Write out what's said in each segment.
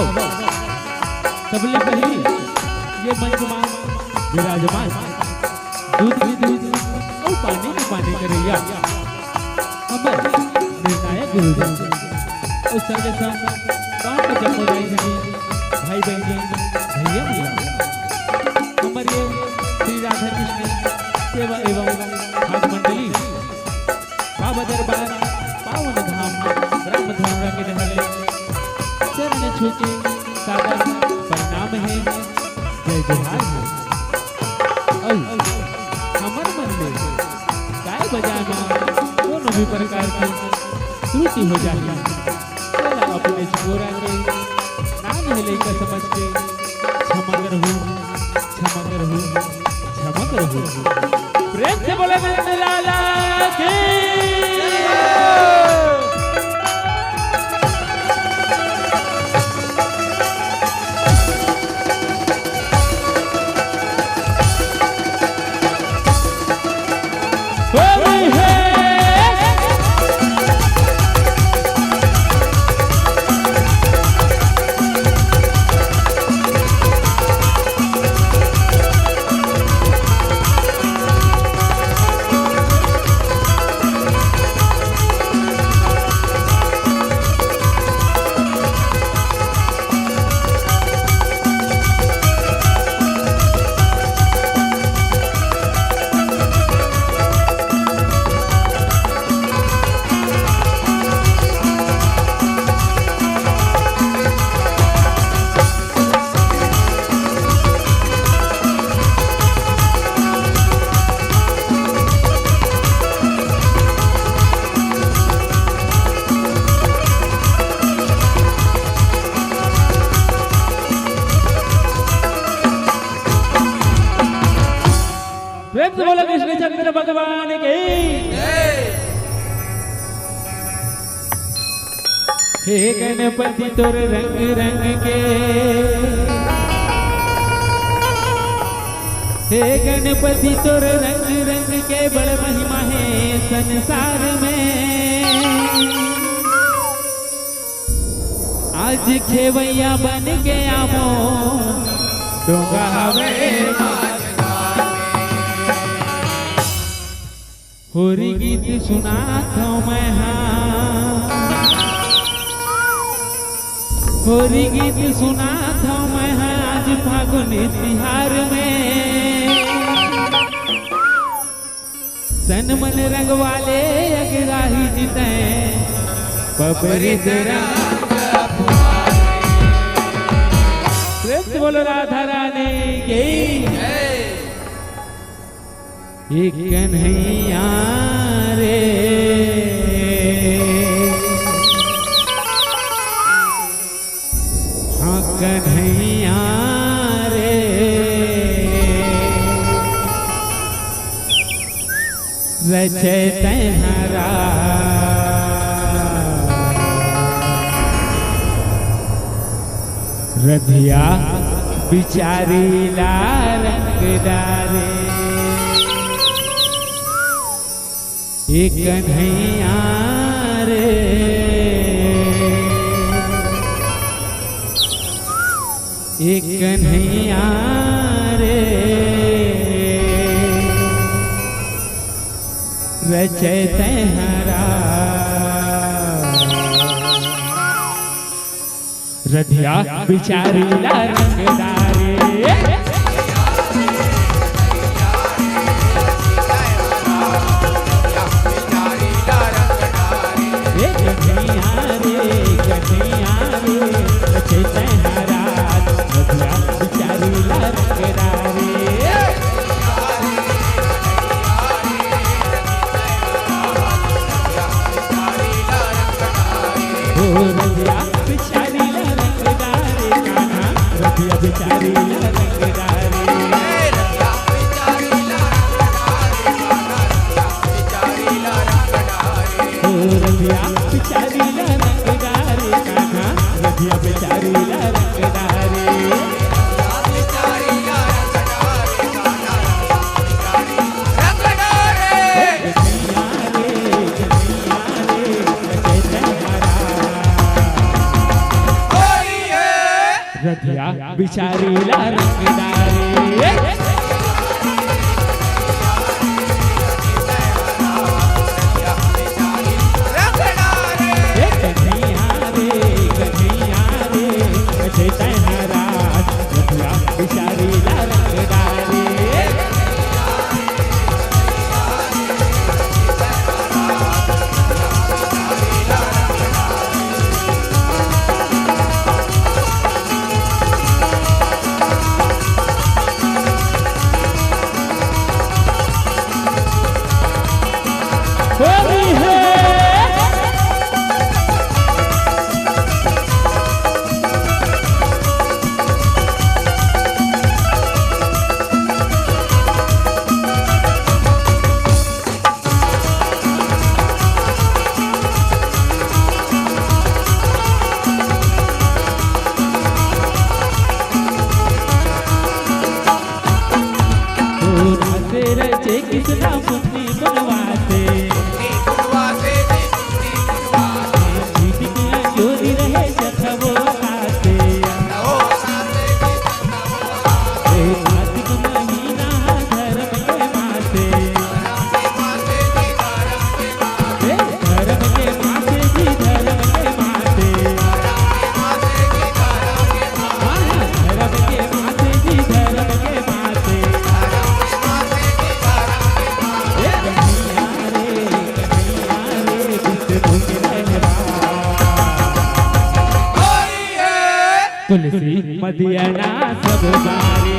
सबले पहली ये मंच में विराजमान दूध की दूध और पानी की पानी करैया हमारे निर्णायक गुरुजी उस संगे संग गाँव के जमोदाई सभी भाई बहन भैया भैया हमारे श्री राधा कृष्ण सेवा एवं भाग मंडली बाबा दरबार पावन धाम राम धाम के रहले चरण छूके सादर प्रणाम है जय जोहार है हमर मन में गाय बजाना दोनों भी प्रकार की त्रुटि हो जाती है अपने छोरा के नाम है लेकर समझ के क्षमा करहूँ प्रेम से बोले नंद लाला की प्रेम से बोला कृष्ण चंद्र भगवान के हे गणपति तोर रंग रंग के हे गणपति तोर रंग रंग के बड़ महिमा है संसार में आज खेवैया बन के आमो डोंगा हवे होरी गीत सुनाता हूँ मैं होरी गीत सुनाता हूँ मैं आज फागुनी तिहार में तन मन रंग वाले अगराही जीते पपरी प्रेम से बोलो राधा रानी की एक कन्हैया रे हाँ कन्हैया रे रचत हरा रधिया बिचारी ला रंग डारे एक कन्हैया रे एक कन्हैया रे रचत हरा रधिया बिचारी ला रंग डारे रथिया बिचारीला रंगदारे किसना मुक्ति बनवाते चोरी रहे जथवो खाते कार्तिक महीना धर्म के माते धर्म के माते जी धर्म के माते धर्म के माते जी धर्म के माते तुलसी मदियना सब बारे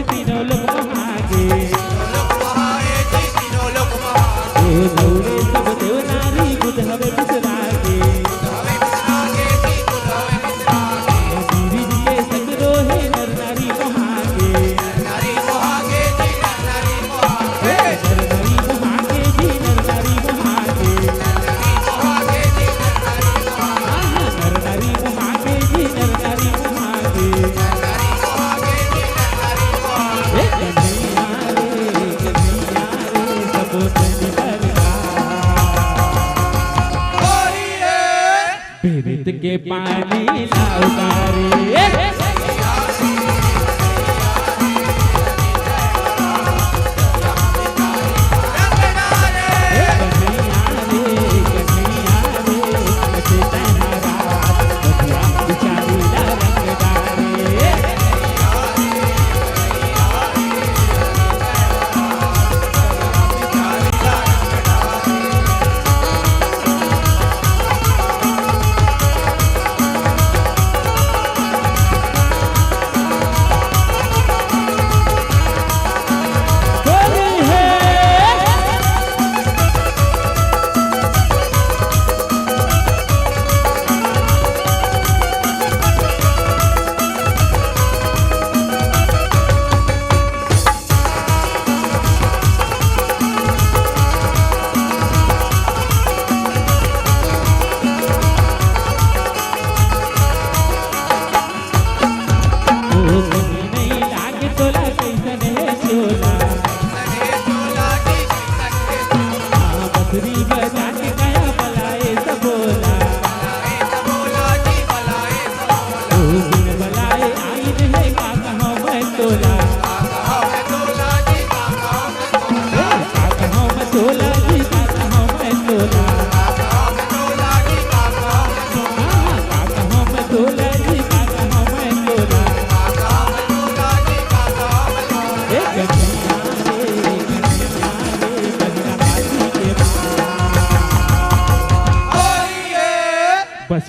तीनों लोग महागे सब देव नारी बुध हवे बिसरागे गिरी के संग रोहे नर नारी महागे नर नारी महागे जी नर नारी महागे नर नारी महागे जी नर नारी महागे के पानी ना उतारे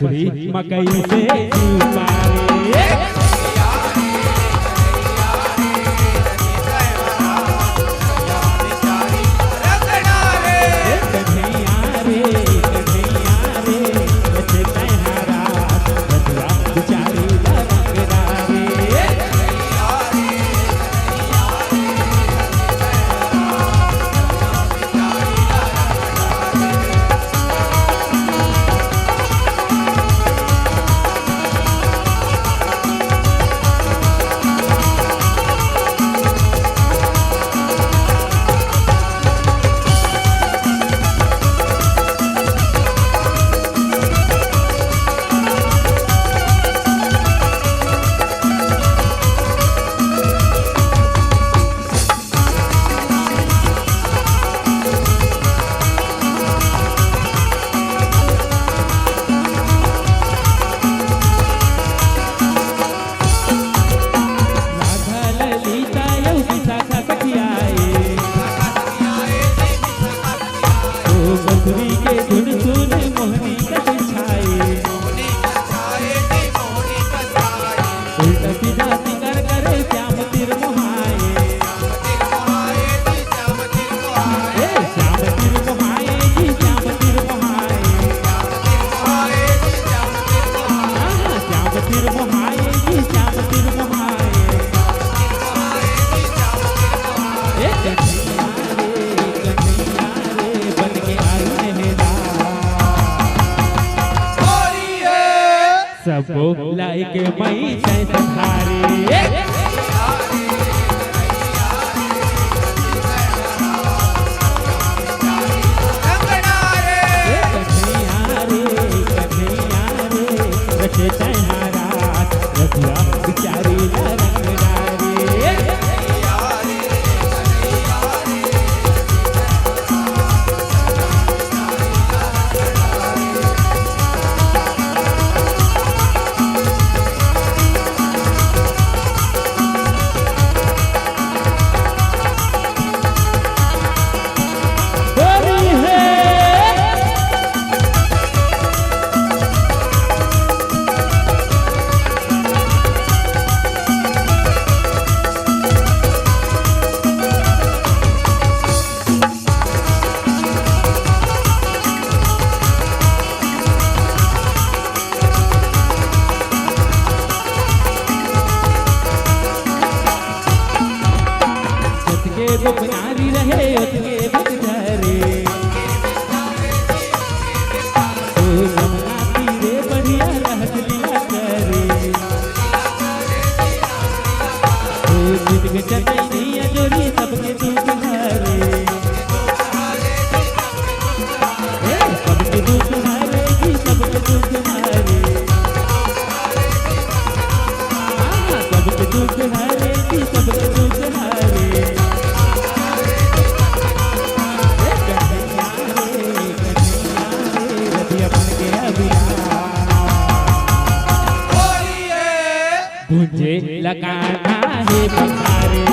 मसूरी मकई से पारे मसूरी के धुन सुन मोहनी कट छाए उल्टा सीधा सिंगर करे श्याम तिर मोहाए श्याम तिर मोहाए जी श्याम तिर मोहाए श्याम तिर मोहाए जी श्याम तिर मोहाए सबको लाइक मई से सहारे नारी रहे उसके बिचारे यमुना तीरे बढ़िया रहत लिया करे जिनके चटैनिया जोड़ी सबके दुख हरे सबके दुख हरे जी सबके दुख हरे सबके दुख हरे जी सबके दुख हरे मुझे लगाना है पखारे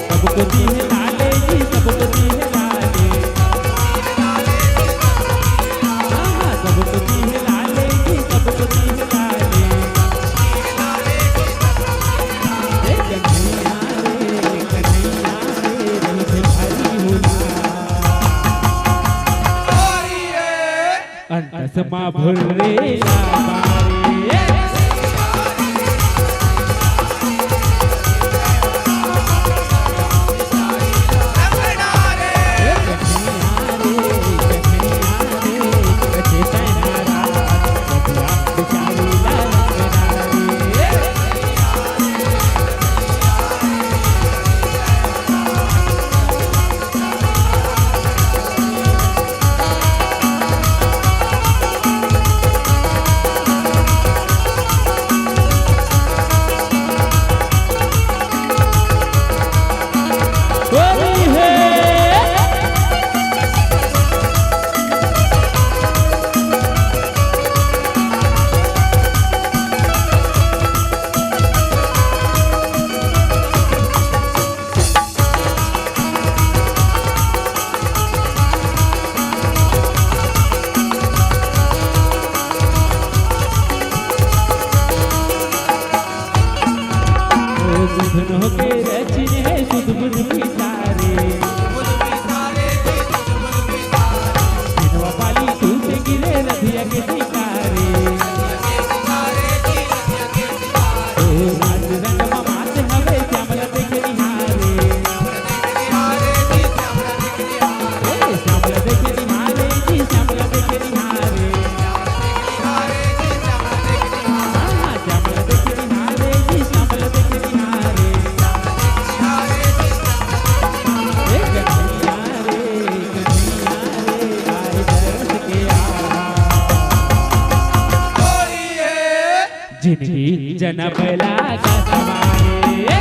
सबको दी है चश्मा भुर्रे लाबारे सुधनो के रचने है सुध बुध पिसारे पाली तुझे गिरे रधिया के शिकारे आज रंग मात हवे श्यामला देख निहारे श्यामला देख निहारे जी श्यामला देख निहारे श्यामला देख निहारे जी श्यामला देख जिनकी जन्म लागा समारे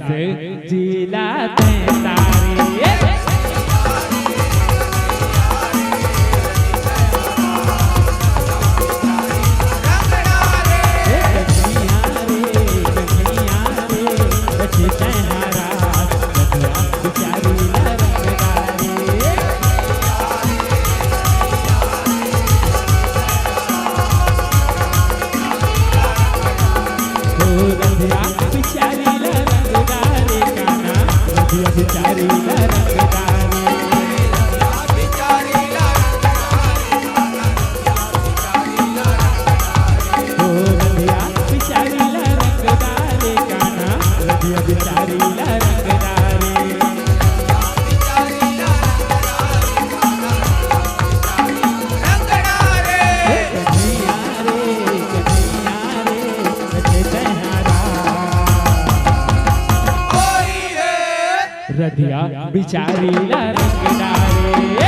से जिलाते तारे रधिया बिचारी रंग डारे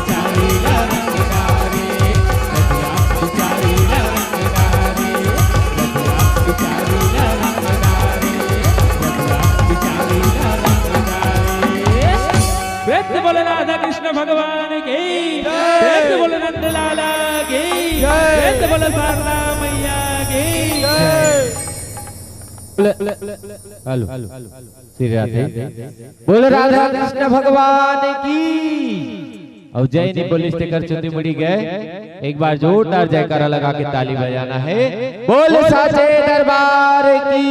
बिचारी रंग डारे रतिया बिचारी रंग डारे रतिया बिचारी रंग डारे रतिया बिचारी रंग डारे। वृत्त बोले राधा कृष्ण भगवान की वृत्त बोले नंद लाला की वृत्त बोले शारदा मैया की। हेलो श्री राधे बोले राधा कृष्ण भगवान की। अब जय नहीं बोली स्टेकर चुंदी मुड़ी गए। एक बार जोरदार जयकारा लगा के ताली बजाना है। बोले साचे दरबार की।